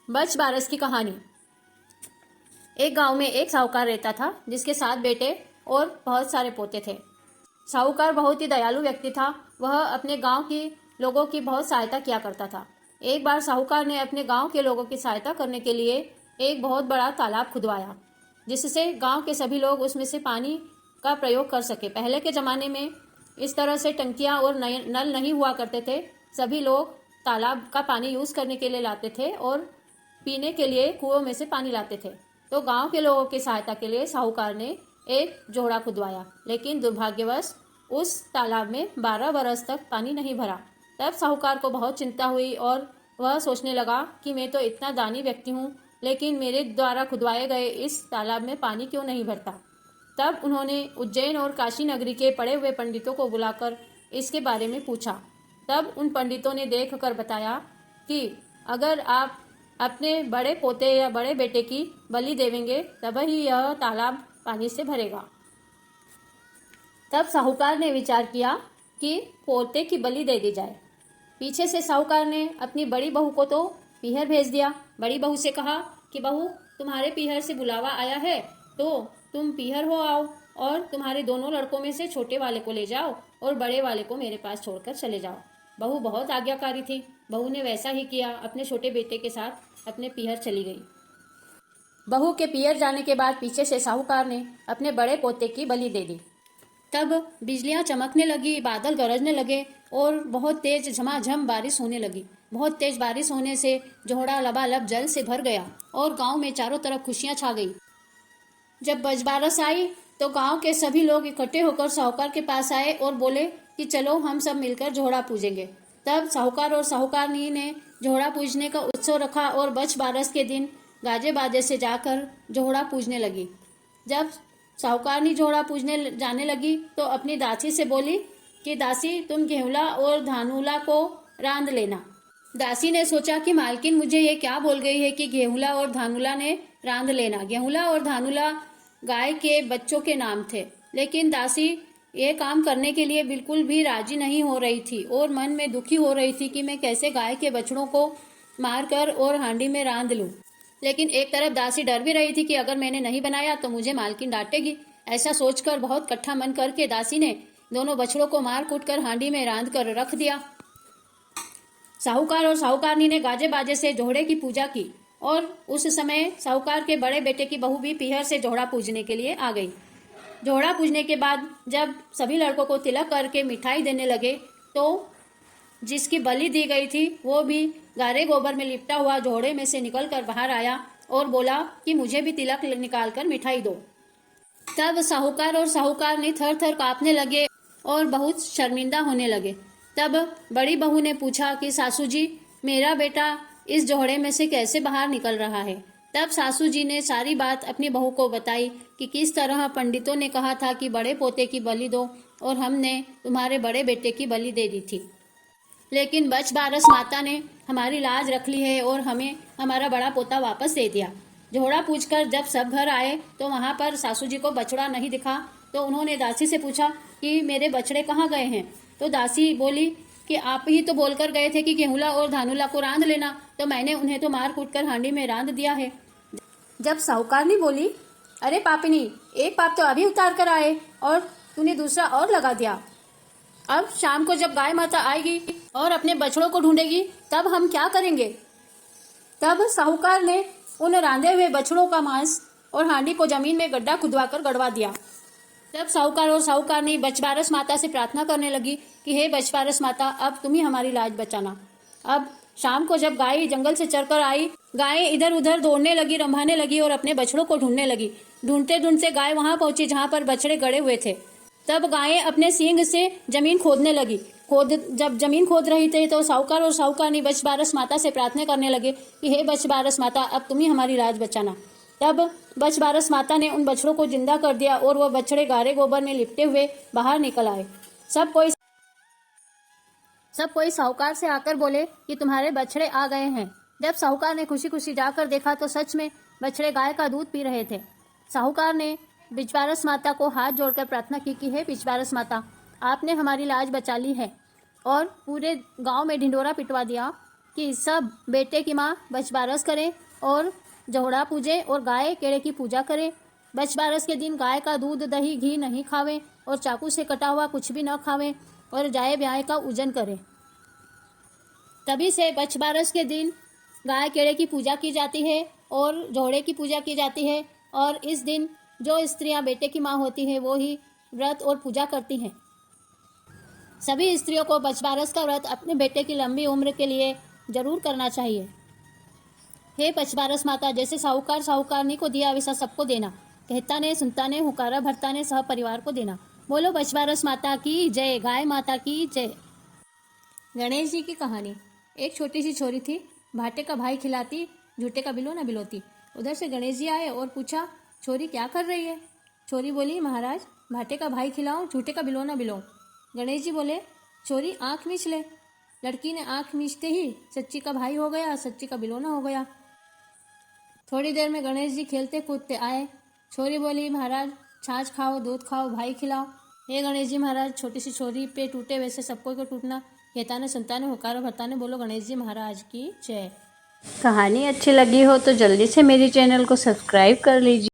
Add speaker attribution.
Speaker 1: बच बारस की कहानी। एक गांव में एक साहूकार रहता था जिसके 7 बेटे और बहुत सारे पोते थे। साहूकार बहुत ही दयालु व्यक्ति था। वह अपने गांव के लोगों की बहुत सहायता किया करता था। एक बार साहूकार ने अपने गांव के लोगों की सहायता करने के लिए एक बहुत बड़ा तालाब खुदवाया, जिससे गांव के सभी लोग उसमें से पानी का प्रयोग कर सके। पहले के ज़माने में इस तरह से टंकियां और नल नहीं हुआ करते थे। सभी लोग तालाब का पानी यूज़ करने के लिए लाते थे और पीने के लिए कुओं में से पानी लाते थे। तो गांव के लोगों की सहायता के लिए साहूकार ने एक जोड़ा खुदवाया, लेकिन दुर्भाग्यवश उस तालाब में 12 बरस तक पानी नहीं भरा। तब साहूकार को बहुत चिंता हुई और वह सोचने लगा कि मैं तो इतना दानी व्यक्ति हूँ, लेकिन मेरे द्वारा खुदवाए गए इस तालाब में पानी क्यों नहीं भरता। तब उन्होंने उज्जैन और काशी नगरी के पढ़े हुए पंडितों को बुलाकर इसके बारे में पूछा। तब उन पंडितों ने देख कर बताया कि अगर आप अपने बड़े पोते या बड़े बेटे की बलि देवेंगे तब ही यह तालाब पानी से भरेगा। तब साहूकार ने विचार किया कि पोते की बलि दे दी जाए। पीछे से साहूकार ने अपनी बड़ी बहू को तो पीहर भेज दिया। बड़ी बहू से कहा कि बहू, तुम्हारे पीहर से बुलावा आया है, तो तुम पीहर हो आओ और तुम्हारे दोनों लड़कों में से छोटे वाले को ले जाओ और बड़े वाले को मेरे पास छोड़कर चले जाओ। बहू बहुत आज्ञाकारी थी। बहू ने वैसा ही किया। अपने छोटे बेटे के साथ अपने पीहर चली गई। बहू के पीहर जाने के बाद पीछे से साहूकार ने अपने बड़े पोते की बलि दे दी। तब बिजलियां चमकने लगी, बादल गरजने लगे और बहुत तेज झमाझम बारिश होने लगी। बहुत तेज बारिश होने से जोहड़ा लबालब जल से भर गया और गांव में चारों तरफ खुशियां छा गई। जब बजबारस आई तो गांव के सभी लोग इकट्ठे होकर साहूकार के पास आए और बोले कि चलो हम सब मिलकर जोहड़ा पूजेंगे। तब साहूकार और साहूकारनी ने जोहड़ा पूजने का उत्सव रखा और बजबारस के दिन गाजे बाजे से जाकर जोहड़ा पूजने लगी। जब साहूकारनी जोहड़ा पूजने जाने लगी तो अपनी दासी से बोली कि दासी, तुम गेहुला और धानुला को रांध लेना। दासी ने सोचा कि मालकिन मुझे ये क्या बोल गई है कि गेहुला और धानुला ने रांध लेना। गेहुला और धानुला गाय के बच्चों के नाम थे, लेकिन दासी ये काम करने के लिए बिल्कुल भी राजी नहीं हो रही थी और मन में दुखी हो रही थी कि मैं कैसे गाय के बछड़ों को मारकर और हांडी में रांध लूं। लेकिन एक तरफ दासी डर भी रही थी कि अगर मैंने नहीं बनाया तो मुझे मालकिन डांटेगी। ऐसा सोचकर बहुत कट्ठा मन करके दासी ने दोनों बछड़ों को मार कूट कर हांडी में रांध कर रख दिया। साहूकार और साहूकारनी ने गाजे बाजे से जोहड़े की पूजा की और उस समय साहूकार के बड़े बेटे की बहू भी पीहर से जोहड़ा पूजने के लिए आ गई। जोहड़ा पूजने के बाद जब सभी लड़कों को तिलक करके मिठाई देने लगे तो जिसकी बलि दी गई थी वो भी गारे गोबर में लिपटा हुआ जोहड़े में से निकलकर बाहर आया और बोला कि मुझे भी तिलक निकाल कर मिठाई दो। तब साहूकार और साहूकारनी थर थर कांपने लगे और बहुत शर्मिंदा होने लगे। तब बड़ी बहू ने पूछा कि सासू जी, मेरा बेटा इस जोहड़े में से कैसे बाहर निकल रहा है। तब सासू जी ने सारी बात अपनी बहू को बताई कि किस तरह पंडितों ने कहा था कि बड़े पोते की बलि दो और हमने तुम्हारे बड़े बेटे की बलि दे दी थी, लेकिन बजबारस माता ने हमारी लाज रख ली है और हमें हमारा बड़ा पोता वापस दे दिया। जोहड़ा पूछकर जब सब घर आए तो वहां पर सासू जी को बछड़ा नहीं दिखा। तो उन्होंने दासी से पूछा कि मेरे बछड़े कहाँ गए हैं। तो दासी बोली कि आप ही तो बोलकर गए थे कि गेहुला और धानुला को रांध लेना, तो मैंने उन्हें तो मार कूट कर हांडी में रांध दिया है। जब साहूकारनी बोली, अरे पापिनी, एक पाप तो अभी उतार कर आए और तूने दूसरा और लगा दिया। अब शाम को जब गाय माता आएगी और अपने बछड़ों को ढूंढेगी तब हम क्या करेंगे। तब साहूकार ने उन रांधे हुए बछड़ों का मांस और हांडी को जमीन में गड्ढा खुदवाकर गड़वा दिया। तब साहूकार और साहूकारनी बजबारस माता से प्रार्थना करने लगी कि हे बजबारस माता, अब तुम ही हमारी लाज बचाना। अब शाम को जब गाय जंगल से चरकर आई, गाय इधर उधर दौड़ने लगी, रंभाने लगी और अपने बछड़ों को ढूंढने लगी। ढूंढते ढूंढते गाय वहां पहुंची जहां पर बछड़े गड़े हुए थे। तब गायें अपने सींग से जमीन खोदने लगी। जब जमीन खोद रही थी तो साहूकार और साहूकारनी बजबारस माता से प्रार्थना करने लगे कि हे बजबारस माता, अब तुम ही हमारी लाज बचाना। तब बजबारस माता ने उन बछड़ों को जिंदा कर दिया और वह बछड़े गारे गोबर में लिपटे हुए बाहर निकल आए। सब कोई साहूकार से आकर बोले कि तुम्हारे बछड़े आ गए हैं। जब साहूकार ने खुशी खुशी जाकर देखा तो सच में बछड़े गाय का दूध पी रहे थे। साहूकार ने बजबारस माता को हाथ जोड़कर प्रार्थना की कि हे बजबारस माता, आपने हमारी लाज बचा ली है और पूरे गांव में ढिंडोरा पिटवा दिया कि सब बेटे की माँ बछबारस करे और जोहड़ा पूजे और गाय केड़े की पूजा करे। बछबारस के दिन गाय का दूध दही घी नहीं खावे और चाकू से कटा हुआ कुछ भी न खावे और जाए ब्याह का पूजन करे। तभी से बछबारस के दिन गाय केड़े की पूजा की जाती है और जोड़े की पूजा की जाती है। और इस दिन जो स्त्रियां बेटे की माँ होती हैं वो ही व्रत और पूजा करती हैं। सभी स्त्रियों को बछबारस का व्रत अपने बेटे की लंबी उम्र के लिए जरूर करना चाहिए। हे बछबारस माता, जैसे साहूकार साहूकारनी को दिया वैसा सबको देना। कहता ने सुनता ने हुकारा भरता ने सह परिवार को देना। बोलो बछबारस माता की जय, गाय माता की जय। गणेश जी की कहानी। एक छोटी सी छोरी थी, भाटे का भाई खिलाती, झूठे का बिलो न बिलोती। उधर से गणेश जी आए और पूछा, छोरी क्या कर रही है? छोरी बोली, महाराज भाटे का भाई खिलाऊं, झूठे का बिलो न बिलो। गणेश जी बोले, छोरी आंख मीच ले। लड़की ने आंख मीचते ही सच्ची का भाई हो गया, सच्ची का बिलोना हो गया। थोड़ी देर में गणेश जी खेलते कूदते आए। छोरी बोली, महाराज छाछ खाओ, दूध खाओ, भाई खिलाओ। हे गणेश जी महाराज, छोटी सी छोरी पे टूटे वैसे सबको को टूटना। कहता ने सुनता ने हुकारा भरता ने बोलो गणेश जी महाराज की जय।
Speaker 2: कहानी अच्छी लगी हो तो जल्दी से मेरे चैनल को सब्सक्राइब कर लीजिए।